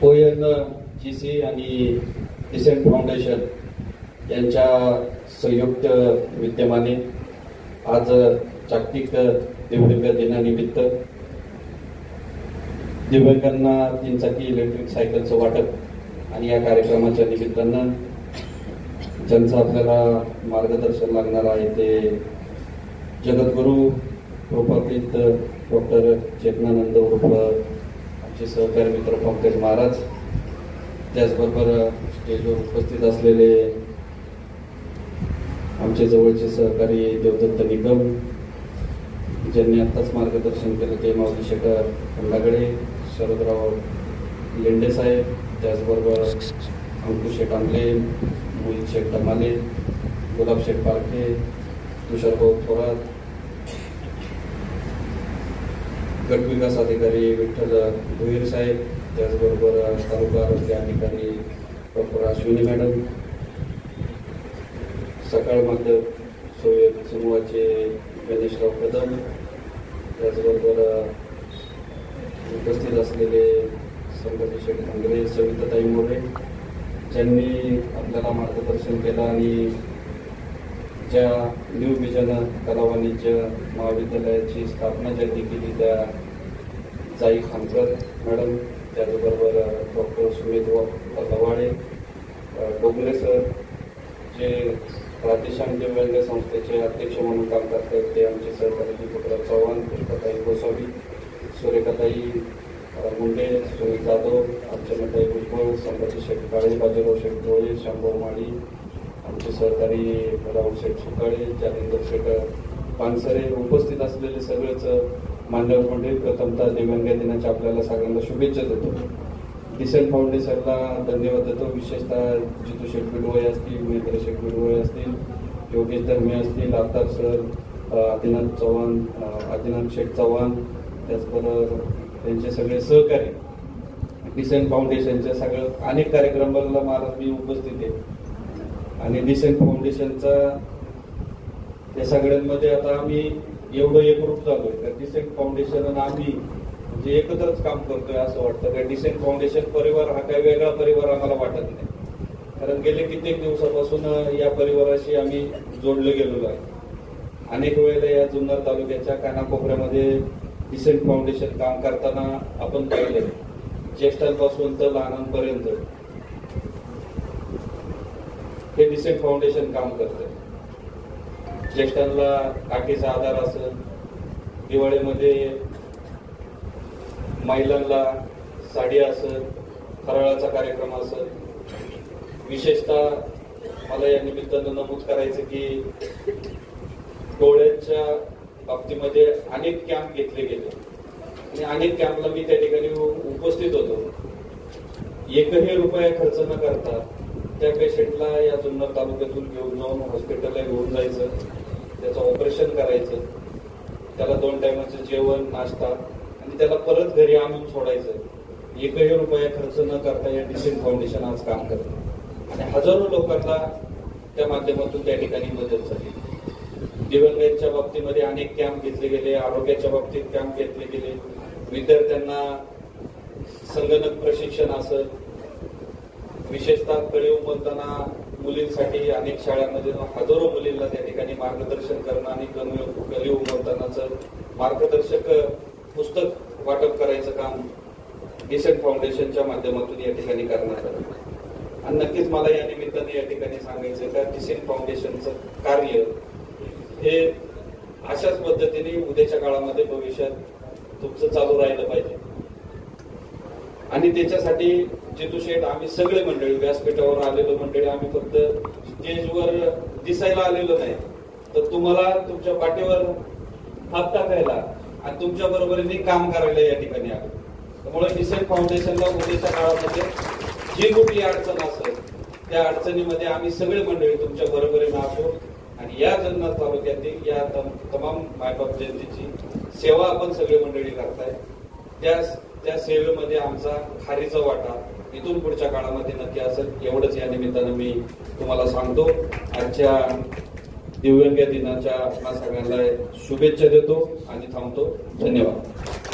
ONGC आणि decent foundation यांच्या संयुक्त विद्यमाने आज जागतिक दिव्यांग दिनानिमित्त दिव्यांगांना 3 चाकी इलेक्ट्रिक सायकलचं वाटप आणि या कार्यक्रमाच्या निमित्तानं ज्यांचं आपल्याला मार्गदर्शन लागणार आहे ते जगद्गुरु कृपातीत डॉक्टर चेतनानंद उर्फ आमचे सहकारी मित्र पंकज महाराज, त्याचबरोबर स्टेजवर उपस्थित असलेले आमचे जवळचे सहकारी देवदत्त निगम, ज्यांनी आत्ताच मार्गदर्शन केलं ते माऊली शेखर खंडागडे, शरदराव लेंडे साहेब, त्याचबरोबर अंकुश शेठ आंबले, मोहित शेठ धमाले, गुलाब शेठ पारखे, तुषारभाऊ थोरात, गट विकास अधिकारी विठ्ठल भोईर साहेब, त्याचबरोबर तालुका आरोग्य अधिकारी डॉक्टर अश्विनी मॅडम, सकाळ मध्य सोयीक समूहाचे गणेशराव कदम, त्याचबरोबर उपस्थित असलेले संभाजी शेठ खांगरे, सविताताई मोरे, ज्यांनी आपल्याला मार्गदर्शन केलं आणि ज्या न्यू विजन कला वाणिज्य महाविद्यालयाची स्थापना ज्यांनी केली त्या जाई खानकर मॅडम, त्याचबरोबर डॉक्टर सुमित लवाडे, डोंगरे सर, जे प्रादेशिक दिव्यांग संस्थेचे अध्यक्ष म्हणून काम करतात ते आमचे सहकारी दीपकराव चव्हाण, पुष्पाताई गोसावी, सुरेखाताई मुंडे, सुनील जाधव, अर्चनाताई भुजबळ, संभाजी शेठ काळे, बाजीराव शेठ डोळे, शंभू माळी, आमचे सहकारी राहुल शेठ सुकाळे, जालिंदर शेठ पानसरे, उपस्थित असलेले सगळेच मान्यवर मंडळी, प्रथमतः दिव्यांग दिनाच्या आपल्याला सगळ्यांना शुभेच्छा देतो. डिसेंट फाउंडेशनला धन्यवाद देतो. विशेषतः जितू शेठ बिडवळे असतील, महेंद्र शेठ बिडवळे असतील, योगेश धर्मे असतील, आफताब सर, आदिनाथ चव्हाण, आदिनाथ शेठ चव्हाण, त्याचबरोबर त्यांचे सगळे सहकारी डिसेंट फाउंडेशनच्या सगळं अनेक कार्यक्रमाला महाराज मी उपस्थित आहे आणि डिसेंट फाउंडेशनचा या सगळ्यांमध्ये आता आम्ही एवढं एकरूप झालोय तर डिसेंट फाउंडेशन आणि आम्ही म्हणजे एकत्रच काम करतोय असं वाटतं. का डिसेंट फाउंडेशन परिवार हा काही वेगळा परिवार आम्हाला वाटत नाही, कारण गेले कित्येक दिवसापासून या परिवाराशी आम्ही जोडले गेलेलो आहे. अनेक वेळेला या जुन्नर तालुक्याच्या कानाकोपऱ्यामध्ये डिसेंट फाउंडेशन काम करताना आपण पाहिलं, ज्येष्ठांपासून तर लहानांपर्यंत हे डिसेंट फाउंडेशन काम करते. ज्येष्ठांना काठीचा आधार असेल, दिवाळीमध्ये महिलांना साडी असेल, फराळाचा कार्यक्रम असेल. विशेषतः मला या निमित्तानं नमूद करायचं की डोळ्यांच्या बाबतीमध्ये अनेक कॅम्प घेतले गेले आणि अनेक कॅम्पला मी त्या ठिकाणी उपस्थित होतो. एकही रुपया खर्च न करता त्या पेशंटला या जुन्नर तालुक्यातून घेऊन जाऊन हॉस्पिटलला घेऊन जायचं, त्याचं ऑपरेशन करायचं, त्याला 2 टायमाचं जेवण, नाश्ता आणि त्याला परत घरी आणून सोडायचं. एकही रुपया खर्च न करता या डिसेंट फाउंडेशन आज काम करतं आणि हजारो लोकांना त्या माध्यमातून त्या ठिकाणी मदत झाली. दिव्यांगांच्या बाबतीमध्ये अनेक कॅम्प घेतले गेले, आरोग्याच्या बाबतीत कॅम्प घेतले गेले, विद्यार्थ्यांना संगणक प्रशिक्षण असत, विशेषतः कळी उमलताना मुलींसाठी अनेक शाळांमध्ये हजारो मुलींना त्या ठिकाणी मार्गदर्शन करणं आणि कळी उमलतानाचं मार्गदर्शक पुस्तक वाटप करायचं काम डिसेंट फाउंडेशनच्या माध्यमातून या ठिकाणी करण्यात आलं. आणि नक्कीच मला या निमित्ताने या ठिकाणी सांगायचं का डिसेंट फाउंडेशनचं कार्य हे अशाच पद्धतीने उद्याच्या काळामध्ये भविष्यात तुमचं चालू राहिलं पाहिजे आणि त्याच्यासाठी जितू शेठ आम्ही सगळे मंडळी व्यासपीठावर आलेलो मंडळी आम्ही फक्त स्टेजवर दिसायला आलेलो नाही तर तुम्हाला तुमच्या पाठीवर हात टाकायला आणि तुमच्या बरोबरीने काम करायला या ठिकाणी आलो. त्यामुळे डिसेंट फाउंडेशनला उद्याच्या काळामध्ये जी कुठली अडचण असेल त्या अडचणीमध्ये आम्ही सगळे मंडळी तुमच्या बरोबरीने असो आणि या जुन्नर तालुक्यातील या तमाम मायबाप जयंतीची सेवा आपण सगळे मंडळी करताय. त्या सेवेमध्ये आमचा खारीचा वाटा इथून पुढच्या काळामध्ये नक्की असेल एवढंच या निमित्तानं मी तुम्हाला सांगतो. आजच्या दिव्यांग दिनाच्या आपल्या सगळ्यांना शुभेच्छा देतो आणि थांबतो. धन्यवाद.